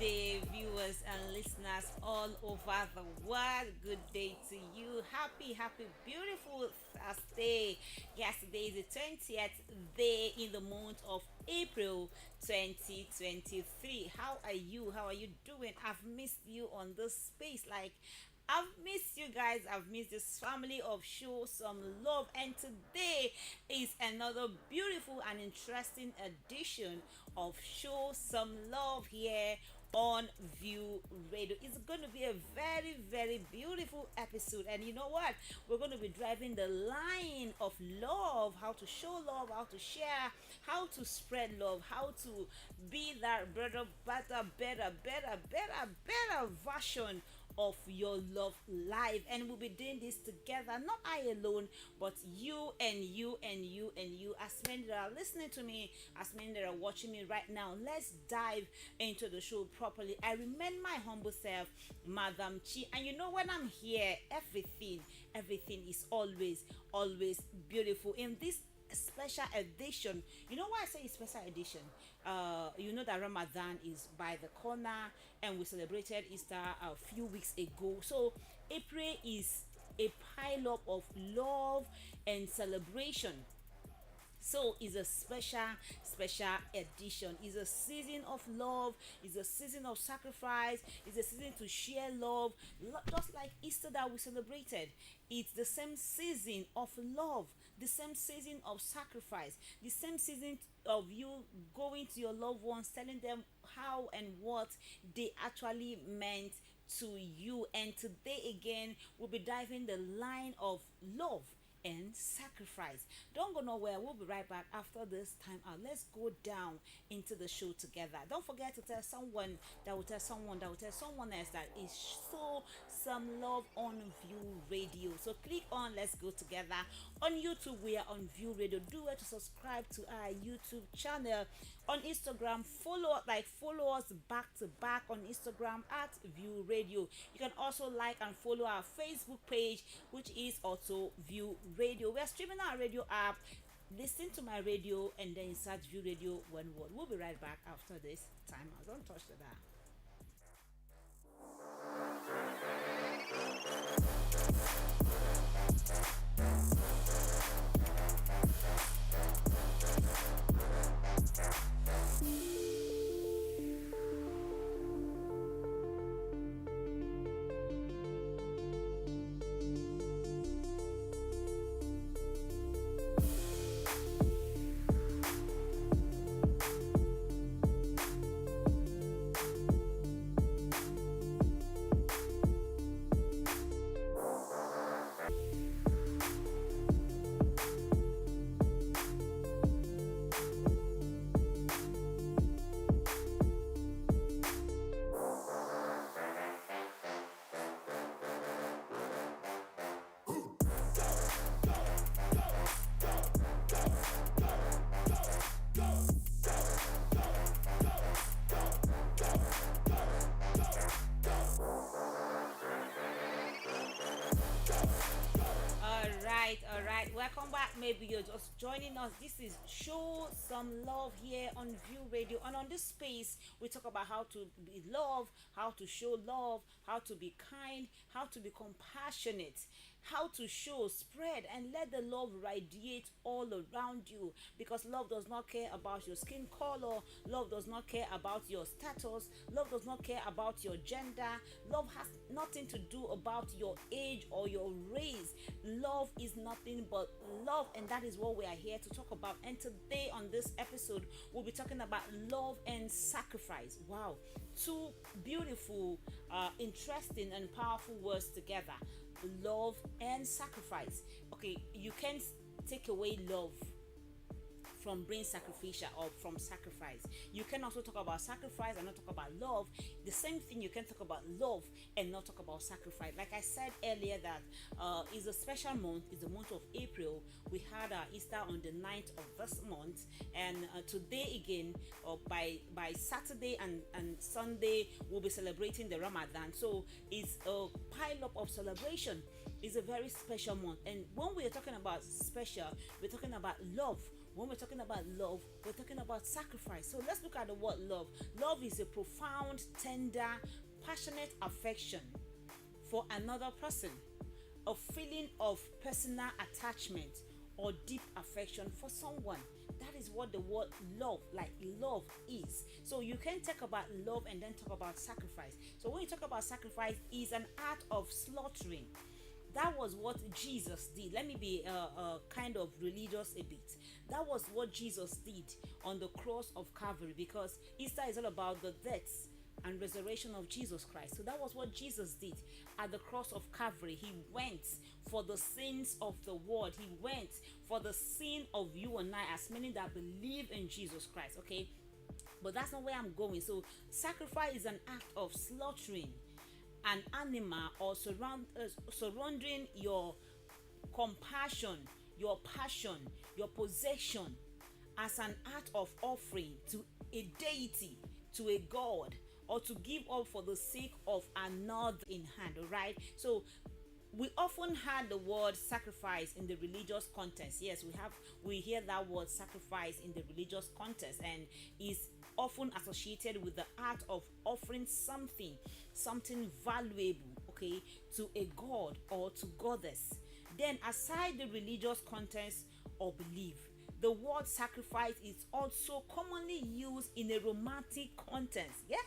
day, viewers and listeners all over the world. Good day to you. Happy, beautiful Thursday. Yes, today is the 20th day in the month of April 2023. How are you? How are you doing? I've missed you on this space. I've missed you guys. I've missed this family of Show Some Love. And today is another beautiful and interesting edition of Show Some Love here on View Radio. It's going to be a very beautiful episode. And you know what? We're going to be driving the line of love, how to show love, how to share, how to spread love, how to be that better version of your love life. And we'll be doing this together, not I alone, but you and you and you and you, as many that are listening to me, as many that are watching me right now. Let's dive into the show properly. I remain my humble self, Madam Chi, and you know, when I'm here, everything is always beautiful. In this special edition, you know why I say it's special edition? You know that Ramadan is by the corner, and we celebrated Easter a few weeks ago. So April is a pile up of love and celebration. So it's a special edition. It's a season of love. It's a season of sacrifice. It's a season to share love. Just like Easter that we celebrated, it's the same season of love, the same season of sacrifice, the same season of you going to your loved ones, telling them how and what they actually meant to you. And today again, we'll be diving the line of love and sacrifice. Don't go nowhere. We'll be right back after this time out. Let's go down into the show together. Don't forget to tell someone that will tell someone that will tell someone else that is Show Some Love on View Radio. So click on Let's Go Together. On YouTube, we are on View Radio. Do it to subscribe to our YouTube channel. On Instagram, follow us back to back on Instagram at View Radio. You can also like and follow our Facebook page, which is also View Radio. We're streaming our radio app. Listen to my radio and then search View Radio one word. We'll be right back after this time. Don't touch the dial. All right. Welcome back. Maybe you're just joining us. This is Show Some Love here on View Radio. And on this space, we talk about how to be love, how to show love, how to be kind, how to be compassionate, how to show, spread, and let the love radiate all around you. Because love does not care about your skin color, love does not care about your status, love does not care about your gender, love has nothing to do about your age or your race. Love is nothing but love, and that is what we are here to talk about. And today on this episode, we'll be talking about love and sacrifice. Wow, two beautiful, interesting, and powerful words together: love and sacrifice. Okay, you can't take away love from being sacrificial or from sacrifice. You can also talk about sacrifice and not talk about love. The same thing, you can talk about love and not talk about sacrifice. Like I said earlier, that is a special month. It's the month of April. We had Easter on the 9th of this month, and today again, by Saturday and Sunday, we'll be celebrating the Ramadan. So it's a pile up of celebration. It's a very special month, and when we're talking about special, we're talking about love. When we're talking about love, we're talking about sacrifice. So let's look at the word love. Love is a profound, tender, passionate affection for another person, a feeling of personal attachment or deep affection for someone. That is what the word love, like love, is. So you can talk about love and then talk about sacrifice. So when you talk about sacrifice, is an act of slaughtering. That was what Jesus did. Let me be kind of religious a bit. That was what Jesus did on the cross of Calvary, because Easter is all about the death and resurrection of Jesus Christ. So that was what Jesus did at the cross of Calvary. He went for the sins of the world. He went for the sin of you and I, as many that believe in Jesus Christ. Okay, but that's not where I'm going. So sacrifice is an act of slaughtering an animal or surrendering your compassion, your passion, your possession as an act of offering to a deity, to a god, or to give up for the sake of another in hand. All right, so we often had the word sacrifice in the religious context. Yes, we hear that word sacrifice in the religious context, and is often associated with the act of offering something valuable, okay, to a god or to goddess. Then, aside the religious context or belief, the word sacrifice is also commonly used in a romantic context. Yes,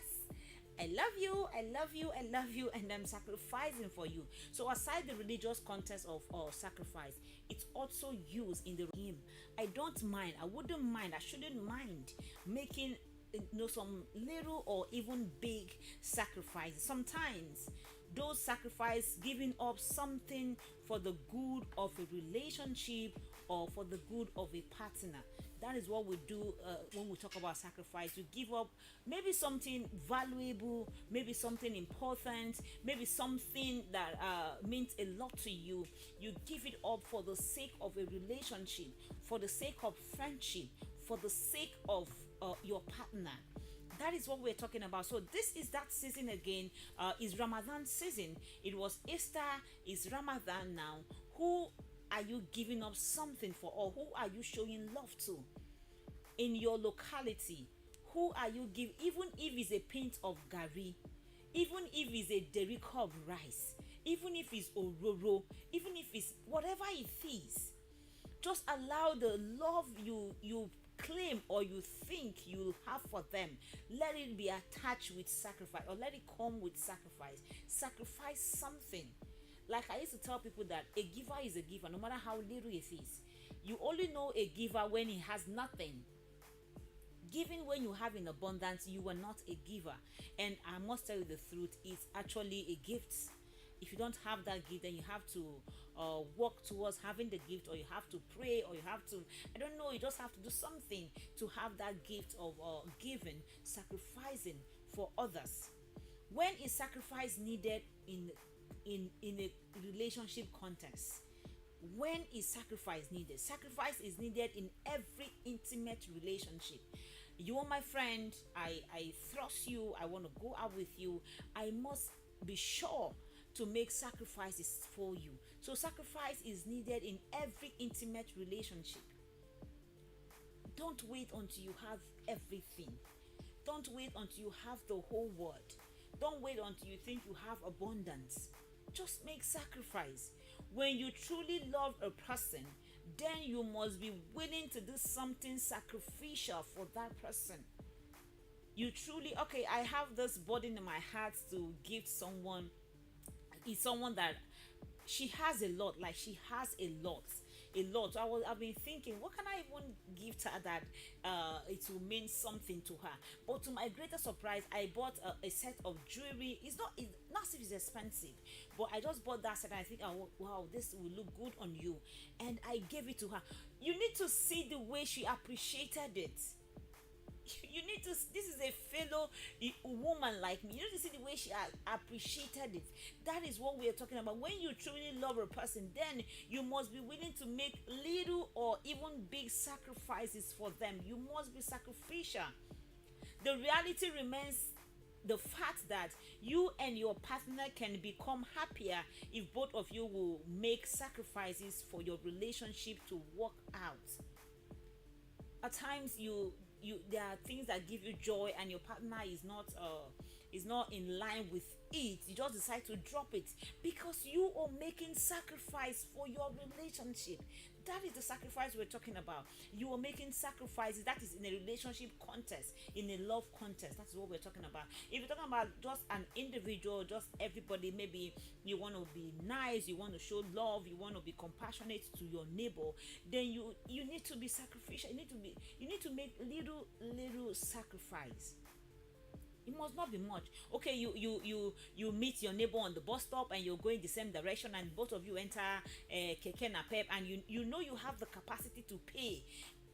I love you, I love you, I love you, and I'm sacrificing for you. So aside the religious context of sacrifice, it's also used in the game. I don't mind, I wouldn't mind, I shouldn't mind making some little or even big sacrifices. Sometimes those sacrifice giving up something for the good of a relationship or for the good of a partner. That is what we do when we talk about sacrifice. You give up maybe something valuable, maybe something important, maybe something that means a lot to you. You give it up for the sake of a relationship, for the sake of friendship, for the sake of your partner. That is what we're talking about. So this is that season again. Is Ramadan season. It was Easter, is Ramadan now. Who are you giving up something for, or who are you showing love to in your locality? Who are you giving, even if it's a pint of gari, even if it's a dairy cup rice, even if it's ororo, even if it's whatever it is? Just allow the love you claim or you think you have for them, let it be attached with sacrifice, or let it come with sacrifice. Sacrifice something. Like I used to tell people that a giver is a giver, no matter how little it is. You only know a giver when he has nothing. Giving when you have in abundance, you are not a giver. And I must tell you the truth, it's actually a gift. If you don't have that gift, then you have to work towards having the gift, or you have to pray, or you have to, I don't know, you just have to do something to have that gift of giving, sacrificing for others. When is sacrifice needed in a relationship context? When is sacrifice needed? Sacrifice is needed in every intimate relationship. You are my friend, I trust you, I want to go out with you, I must be sure to make sacrifices for you. So sacrifice is needed in every intimate relationship. Don't wait until you have everything. Don't wait until you have the whole world. Don't wait until you think you have abundance. Just make sacrifice. When you truly love a person, then you must be willing to do something sacrificial for that person. You truly, okay, I have this burden in my heart to give someone. Is someone that she has a lot, like she has a lot. So I've been thinking, what can I even give to her that it will mean something to her? But to my greatest surprise, I bought a set of jewelry. It's not as if it's expensive, but I just bought that set and I think, oh wow, this will look good on you, and I gave it to her. You need to see the way she appreciated it. You need to, this is a fellow woman like me, you need to see the way she appreciated it. That is what we are talking about. When you truly love a person, then you must be willing to make little or even big sacrifices for them. You must be sacrificial. The reality remains the fact that you and your partner can become happier if both of you will make sacrifices for your relationship to work out. at times you there are things that give you joy and your partner is not in line with it. You just decide to drop it because you are making sacrifice for your relationship. That is the sacrifice we're talking about. You are making sacrifices. That is in a relationship context, in a love context. That's what we're talking about. If you're talking about just an individual, just everybody, maybe you want to be nice, you want to show love, you want to be compassionate to your neighbor, then you need to be sacrificial. You need to make little sacrifice. It must not be much. Okay, you meet your neighbor on the bus stop and you're going the same direction, and both of you enter keke napep, and you know you have the capacity to pay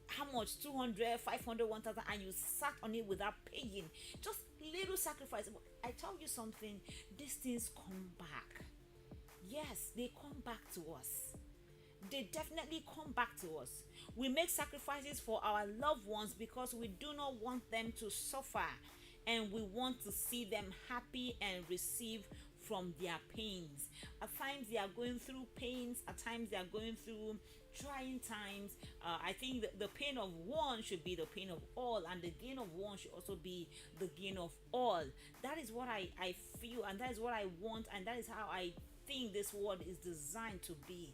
how much, 200, 500, 1000, and you sat on it without paying. Just little sacrifice. I tell you something, these things come back. Yes, they come back to us. They definitely come back to us. We make sacrifices for our loved ones because we do not want them to suffer, and we want to see them happy and receive from their pains. At times they are going through pains, at times they are going through trying times. I think the pain of one should be the pain of all, and the gain of one should also be the gain of all. That is what I feel, and that is what I want, and that is how I think this world is designed to be.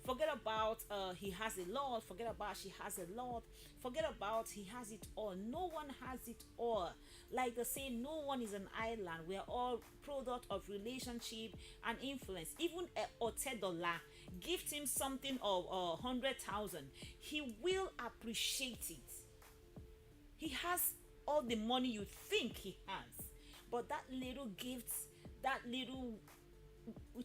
Forget about he has a lot, forget about she has a lot, forget about he has it all. No one has it all. Like they say, no one is an island. We are all product of relationship and influence. Even Otedola, gift him something of 100,000, he will appreciate it. He has all the money you think he has, but that little gift, that little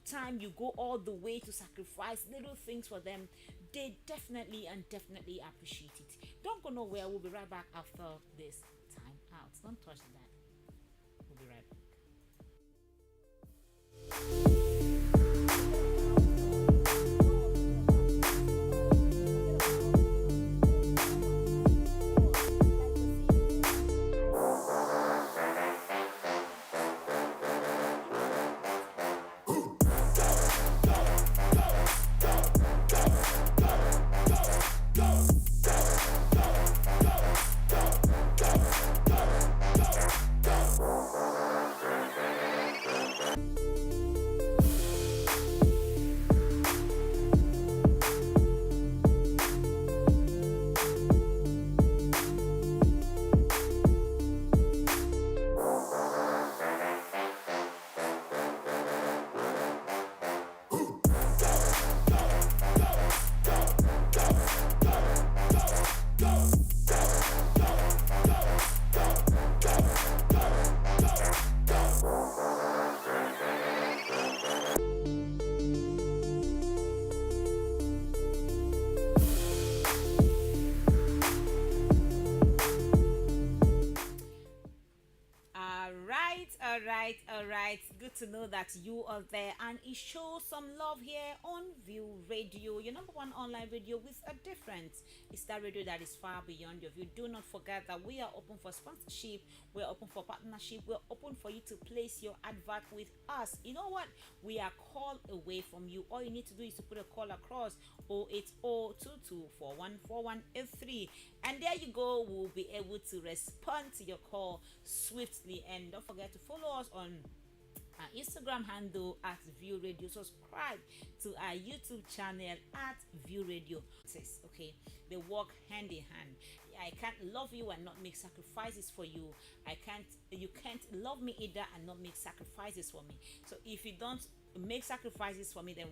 time you go all the way to sacrifice little things for them, they definitely and definitely appreciate it. Don't go nowhere. We'll be right back after this time out. Don't touch that. We'll be right back. All right. Good to know that you are there, and it shows some love here on View Radio, your number one online radio with a difference. It's that radio that is far beyond your view. Do not forget that we are open for sponsorship, we're open for partnership, we're open for you to place your advert with us. You know what? We are call away from you. All you need to do is to put a call across 08022414183, and there you go. We'll be able to respond to your call swiftly. And don't forget to follow us on our Instagram handle at View Radio. Subscribe to our YouTube channel at View Radio. Okay, they work hand in hand. I can't love you and not make sacrifices for you. You can't love me either and not make sacrifices for me. So if you don't make sacrifices for me, then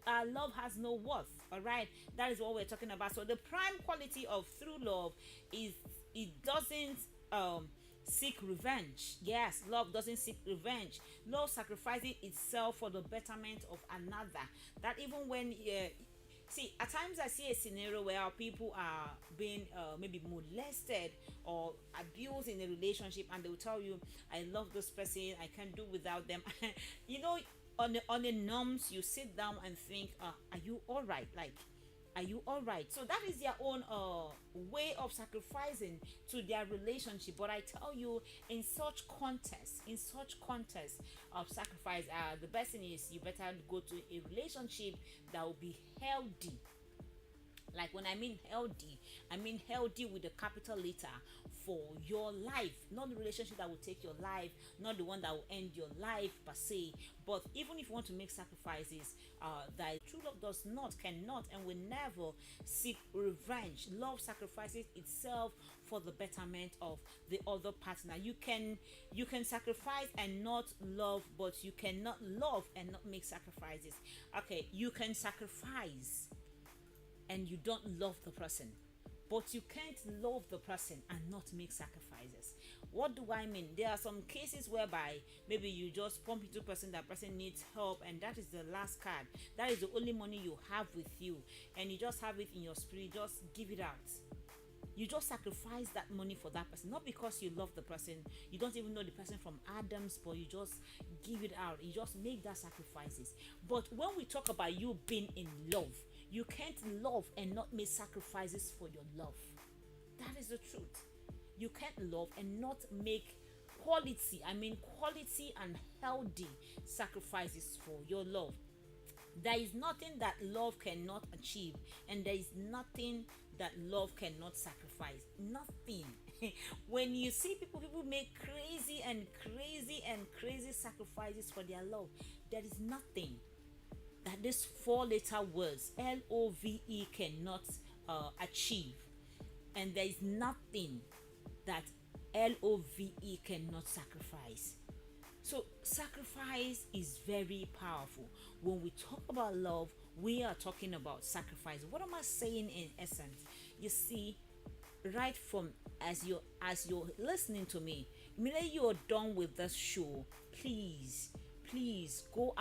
our love has no worth. All right, that is what we're talking about. So the prime quality of true love is it doesn't seek revenge. Yes, love doesn't seek revenge. Love sacrificing itself for the betterment of another. That even when see, at times I see a scenario where people are being maybe molested or abused in a relationship, and they will tell you, I love this person, I can't do without them. You know, on the norms, you sit down and think, are you all right? Like, are you all right? So that is their own way of sacrificing to their relationship. But I tell you, in such contests of sacrifice, the best thing is you better go to a relationship that will be healthy. Like when I mean healthy with a capital letter, for your life, not the relationship that will take your life, not the one that will end your life per se. But even if you want to make sacrifices, that true love does not, cannot, and will never seek revenge. Love sacrifices itself for the betterment of the other partner. You can sacrifice and not love, but you cannot love and not make sacrifices. Okay, you can sacrifice and you don't love the person, but you can't love the person and not make sacrifices. What do I mean? There are some cases whereby maybe you just pump into person, that person needs help, and that is the last card, that is the only money you have with you, and you just have it in your spirit, just give it out. You just sacrifice that money for that person, not because you love the person, you don't even know the person from Adams, but you just give it out, you just make that sacrifices. But when we talk about you being in love, you can't love and not make sacrifices for your love. That is the truth. You can't love and not make quality and healthy sacrifices for your love. There is nothing that love cannot achieve, and there is nothing that love cannot sacrifice. Nothing. When you see people make crazy sacrifices for their love, there is nothing that this four-letter words LOVE cannot achieve, and there is nothing that LOVE cannot sacrifice. So sacrifice is very powerful. When we talk about love, we are talking about sacrifice. What am I saying in essence? You see, right from as you're listening to me, immediately you're done with this show, please go out